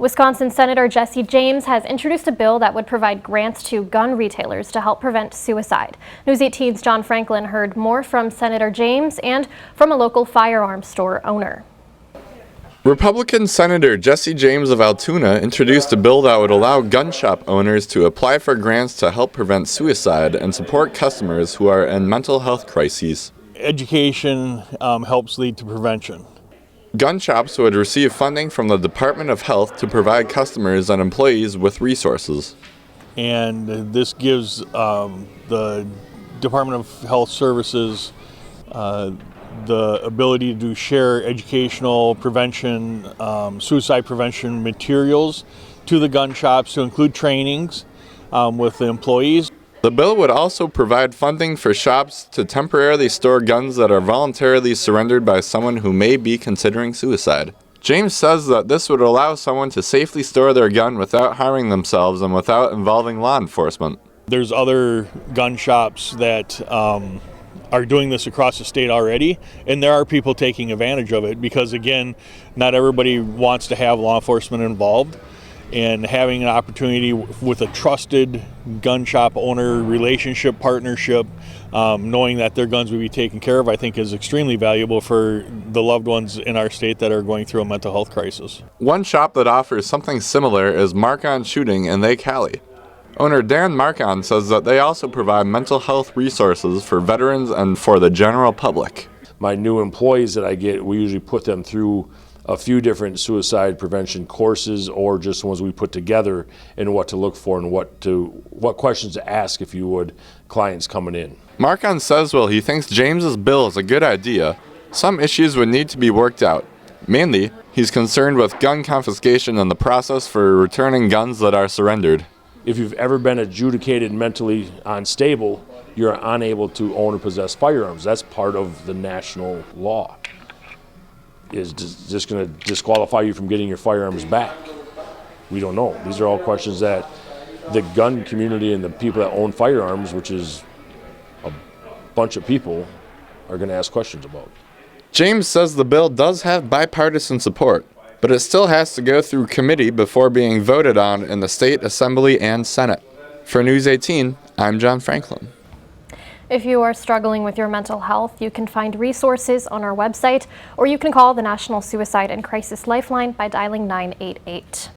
Wisconsin Senator Jesse James has introduced a bill that would provide grants to gun retailers to help prevent suicide. News 18's John Franklin heard more from Senator James and from a local firearms store owner. Republican Senator Jesse James of Altoona introduced a bill that would allow gun shop owners to apply for grants to help prevent suicide and support customers who are in mental health crises. Education helps lead to prevention. Gun shops would receive funding from the Department of Health to provide customers and employees with resources. And this gives the Department of Health Services the ability to share educational prevention, suicide prevention materials to the gun shops to include trainings with the employees. The bill would also provide funding for shops to temporarily store guns that are voluntarily surrendered by someone who may be considering suicide. James says that this would allow someone to safely store their gun without harming themselves and without involving law enforcement. There's other gun shops that are doing this across the state already, and there are people taking advantage of it because, again, not everybody wants to have law enforcement involved. And having an opportunity with a trusted gun shop owner relationship partnership, knowing that their guns will be taken care of, I think is extremely valuable for the loved ones in our state that are going through a mental health crisis. One shop that offers something similar is Mark-On Shooting in Lake Hallie. Owner Dan Mark-On says that they also provide mental health resources for veterans and for the general public. My new employees that I get, we usually put them through a few different suicide prevention courses or just ones we put together and what to look for and what questions to ask if you would, clients coming in. Mark-On says while he thinks James's bill is a good idea, some issues would need to be worked out. Mainly, he's concerned with gun confiscation and the process for returning guns that are surrendered. If you've ever been adjudicated mentally unstable, you're unable to own or possess firearms. That's part of the national law. Is just going to disqualify you from getting your firearms back? We don't know. These are all questions that the gun community and the people that own firearms, which is a bunch of people, are going to ask questions about. James says the bill does have bipartisan support, but it still has to go through committee before being voted on in the state assembly and Senate. For News 18, I'm John Franklin. If you are struggling with your mental health, you can find resources on our website, or you can call the National Suicide and Crisis Lifeline by dialing 988.